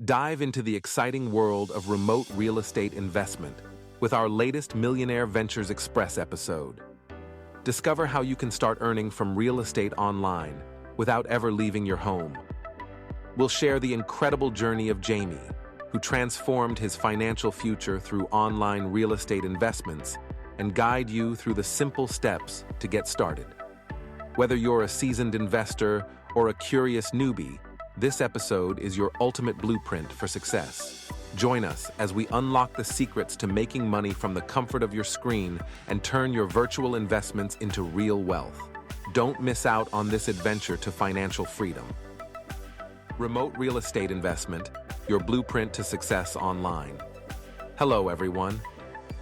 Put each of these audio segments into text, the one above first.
Dive into the exciting world of remote real estate investment with our latest Millionaire Ventures Express episode. Discover how you can start earning from real estate online without ever leaving your home. We'll share the incredible journey of Jamie, who transformed his financial future through online real estate investments, and guide you through the simple steps to get started. Whether you're a seasoned investor or a curious newbie, this episode is your ultimate blueprint for success. Join us as we unlock the secrets to making money from the comfort of your screen and turn your virtual investments into real wealth. Don't miss out on this adventure to financial freedom. Remote real estate investment, your blueprint to success online. Hello, everyone.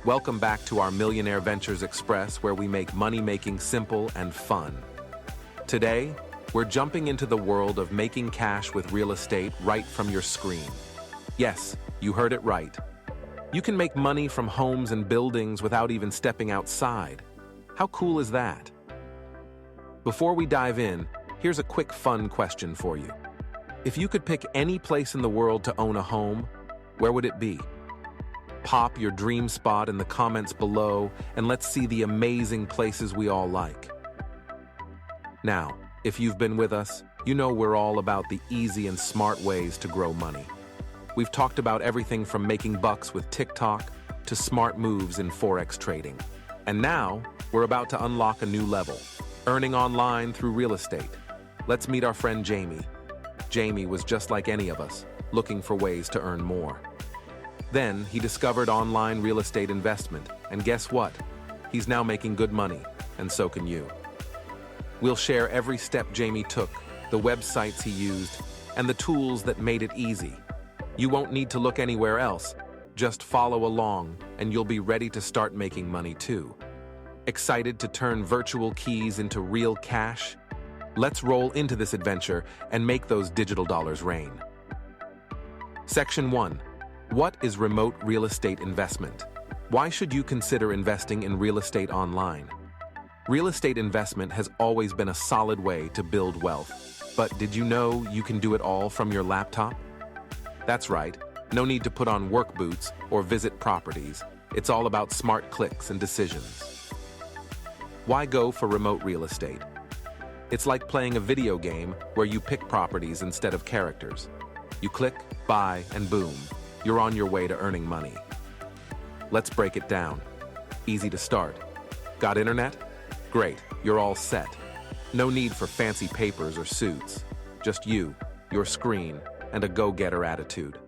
Welcome back to our Millionaire Ventures Express, where we make money-making simple and fun. Today, we're jumping into the world of making cash with real estate right from your screen. Yes, you heard it right. You can make money from homes and buildings without even stepping outside. How cool is that? Before we dive in, here's a quick fun question for you. If you could pick any place in the world to own a home, where would it be? Pop your dream spot in the comments below, and let's see the amazing places we all like. Now, if you've been with us, you know we're all about the easy and smart ways to grow money. We've talked about everything from making bucks with TikTok to smart moves in Forex trading. And now, we're about to unlock a new level, earning online through real estate. Let's meet our friend Jamie. Jamie was just like any of us, looking for ways to earn more. Then, he discovered online real estate investment, and guess what? He's now making good money, and so can you. We'll share every step Jamie took, the websites he used, and the tools that made it easy. You won't need to look anywhere else. Just follow along, and you'll be ready to start making money too. Excited to turn virtual keys into real cash? Let's roll into this adventure and make those digital dollars rain. Section 1. What is remote real estate investment? Why should you consider investing in real estate online? Real estate investment has always been a solid way to build wealth. But did you know you can do it all from your laptop? That's right. No need to put on work boots or visit properties. It's all about smart clicks and decisions. Why go for remote real estate? It's like playing a video game where you pick properties instead of characters. You click, buy, and boom, you're on your way to earning money. Let's break it down. Easy to start. Got internet? Great, you're all set. No need for fancy papers or suits. Just you, your screen, and a go-getter attitude.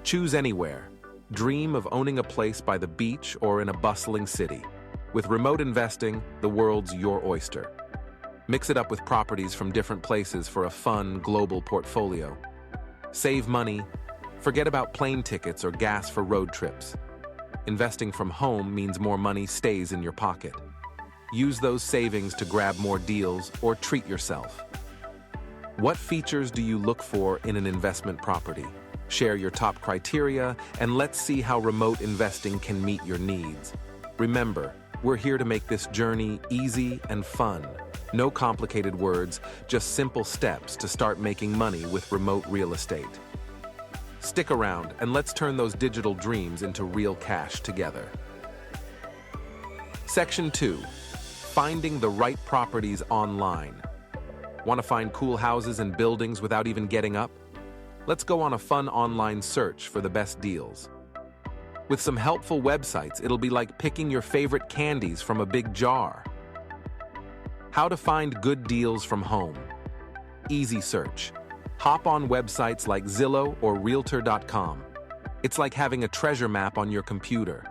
Choose anywhere. Dream of owning a place by the beach or in a bustling city. With remote investing, the world's your oyster. Mix it up with properties from different places for a fun, global portfolio. Save money. Forget about plane tickets or gas for road trips. Investing from home means more money stays in your pocket. Use those savings to grab more deals or treat yourself. What features do you look for in an investment property? Share your top criteria, and let's see how remote investing can meet your needs. Remember, we're here to make this journey easy and fun. No complicated words, just simple steps to start making money with remote real estate. Stick around, and let's turn those digital dreams into real cash together. Section 2. Finding the right properties online. Want to find cool houses and buildings without even getting up? Let's go on a fun online search for the best deals. With some helpful websites, it'll be like picking your favorite candies from a big jar. How to find good deals from home. Easy search. Hop on websites like Zillow or Realtor.com. It's like having a treasure map on your computer.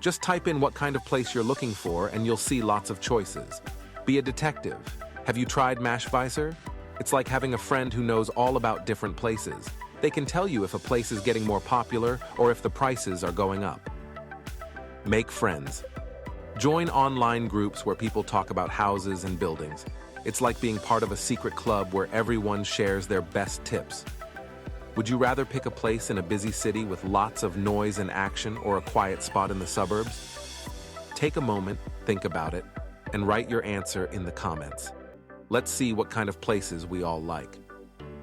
Just type in what kind of place you're looking for and you'll see lots of choices. Be a detective. Have you tried Mashvisor? It's like having a friend who knows all about different places. They can tell you if a place is getting more popular or if the prices are going up. Make friends. Join online groups where people talk about houses and buildings. It's like being part of a secret club where everyone shares their best tips. Would you rather pick a place in a busy city with lots of noise and action or a quiet spot in the suburbs? Take a moment, think about it, and write your answer in the comments. Let's see what kind of places we all like.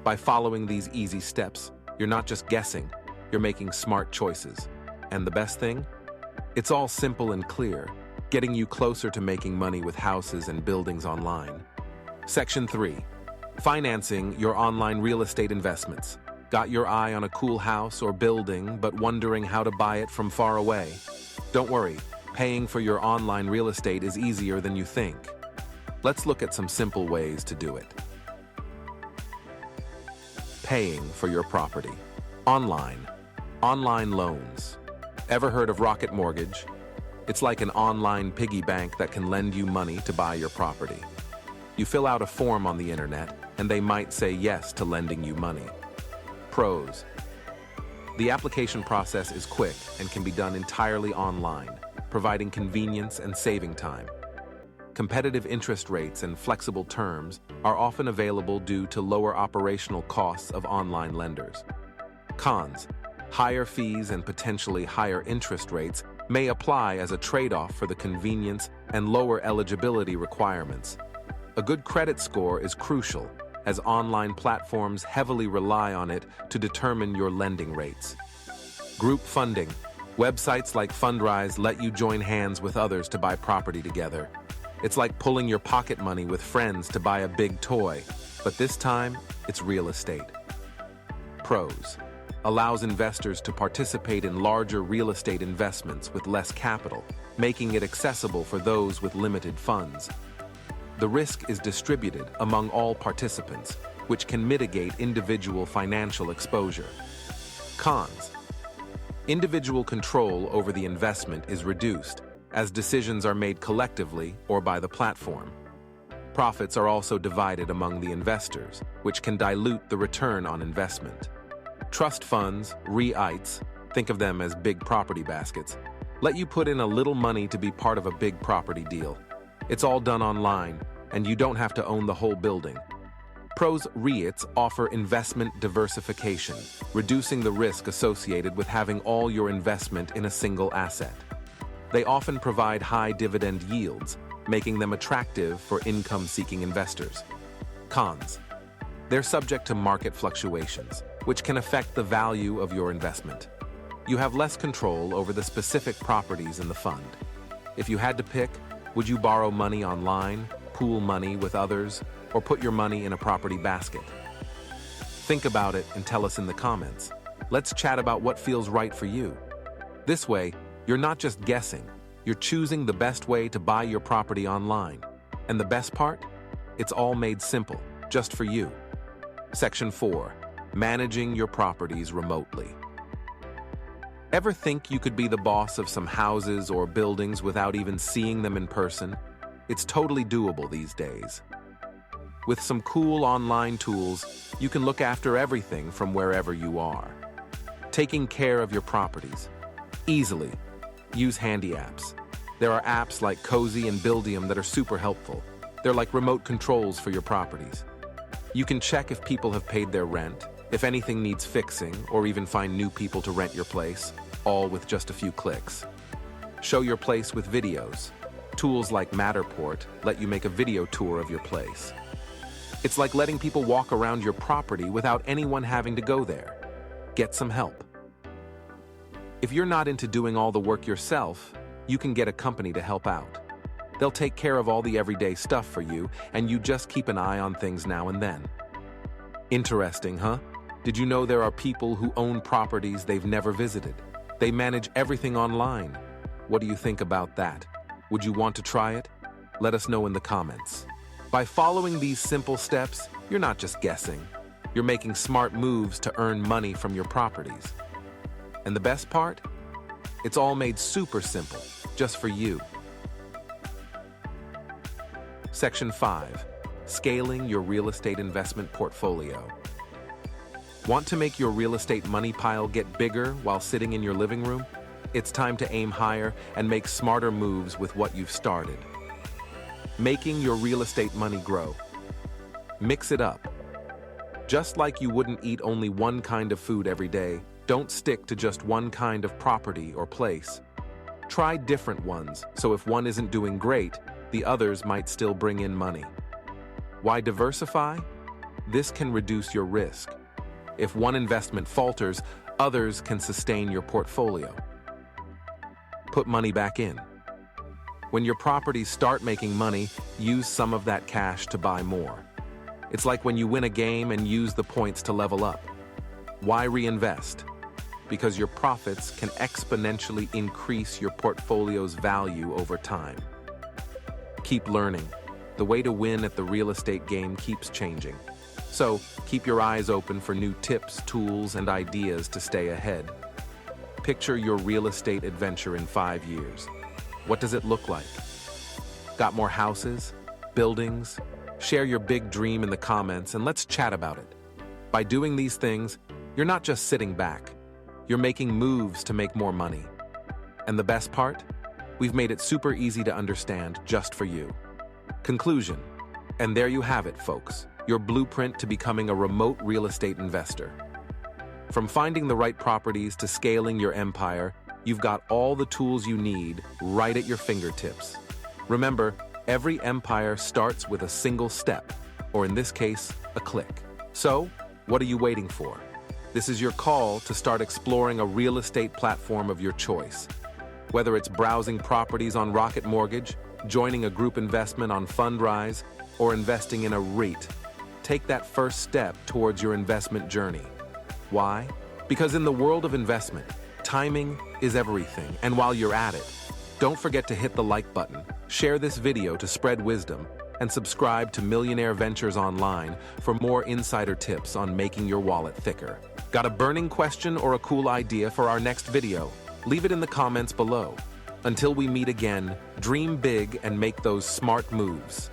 By following these easy steps, you're not just guessing, you're making smart choices. And the best thing? It's all simple and clear, getting you closer to making money with houses and buildings online. Section 3. Financing your online real estate investments. Got your eye on a cool house or building but wondering how to buy it from far away? Don't worry, paying for your online real estate is easier than you think. Let's look at some simple ways to do it. Paying for your property. Online loans. Ever heard of Rocket Mortgage? It's like an online piggy bank that can lend you money to buy your property. You fill out a form on the internet, and they might say yes to lending you money. Pros. The application process is quick and can be done entirely online, providing convenience and saving time. Competitive interest rates and flexible terms are often available due to lower operational costs of online lenders. Cons. Higher fees and potentially higher interest rates may apply as a trade-off for the convenience and lower eligibility requirements. A good credit score is crucial, as online platforms heavily rely on it to determine your lending rates. Group funding. Websites like Fundrise let you join hands with others to buy property together. It's like pulling your pocket money with friends to buy a big toy, but this time, it's real estate. Pros. Allows investors to participate in larger real estate investments with less capital, making it accessible for those with limited funds. The risk is distributed among all participants, which can mitigate individual financial exposure. Cons. Individual control over the investment is reduced, as decisions are made collectively or by the platform. Profits are also divided among the investors, which can dilute the return on investment. Trust funds, REITs, think of them as big property baskets, let you put in a little money to be part of a big property deal. It's all done online, and you don't have to own the whole building. Pros. REITs offer investment diversification, reducing the risk associated with having all your investment in a single asset. They often provide high dividend yields, making them attractive for income-seeking investors. Cons. They're subject to market fluctuations, which can affect the value of your investment. You have less control over the specific properties in the fund. If you had to pick, would you borrow money online, pool money with others, or put your money in a property basket? Think about it and tell us in the comments. Let's chat about what feels right for you. This way, you're not just guessing, you're choosing the best way to buy your property online. And the best part? It's all made simple, just for you. Section 4. Managing your properties remotely. Ever think you could be the boss of some houses or buildings without even seeing them in person? It's totally doable these days. With some cool online tools, you can look after everything from wherever you are. Taking care of your properties. Easily. Use handy apps. There are apps like Cozy and Buildium that are super helpful. They're like remote controls for your properties. You can check if people have paid their rent, if anything needs fixing, or even find new people to rent your place, all with just a few clicks. Show your place with videos. Tools like Matterport let you make a video tour of your place. It's like letting people walk around your property without anyone having to go there. Get some help. If you're not into doing all the work yourself, you can get a company to help out. They'll take care of all the everyday stuff for you, and you just keep an eye on things now and then. Interesting, huh? Did you know there are people who own properties they've never visited? They manage everything online. What do you think about that? Would you want to try it? Let us know in the comments. By following these simple steps, you're not just guessing. You're making smart moves to earn money from your properties. And the best part? It's all made super simple, just for you. Section 5. Scaling your real estate investment portfolio. Want to make your real estate money pile get bigger while sitting in your living room? It's time to aim higher and make smarter moves with what you've started. Making your real estate money grow. Mix it up. Just like you wouldn't eat only one kind of food every day, don't stick to just one kind of property or place. Try different ones, so if one isn't doing great, the others might still bring in money. Why diversify? this can reduce your risk. If one investment falters, others can sustain your portfolio. Put money back in. When your properties start making money, use some of that cash to buy more. It's like when you win a game and use the points to level up. Why reinvest? Because your profits can exponentially increase your portfolio's value over time. Keep learning. The way to win at the real estate game keeps changing. So, keep your eyes open for new tips, tools, and ideas to stay ahead. Picture your real estate adventure in 5 years. What does it look like? Got more houses? Buildings? Share your big dream in the comments and let's chat about it. By doing these things, you're not just sitting back. You're making moves to make more money. And the best part? We've made it super easy to understand just for you. Conclusion. And there you have it, folks. Your blueprint to becoming a remote real estate investor. From finding the right properties to scaling your empire, you've got all the tools you need right at your fingertips. Remember, every empire starts with a single step, or in this case, a click. So, what are you waiting for? This is your call to start exploring a real estate platform of your choice. Whether it's browsing properties on Rocket Mortgage, joining a group investment on Fundrise, or investing in a REIT, take that first step towards your investment journey. Why? Because in the world of investment, timing is everything, and while you're at it, don't forget to hit the like button, share this video to spread wisdom, and subscribe to Millionaire Ventures Online for more insider tips on making your wallet thicker. Got a burning question or a cool idea for our next video? Leave it in the comments below. Until we meet again, dream big and make those smart moves.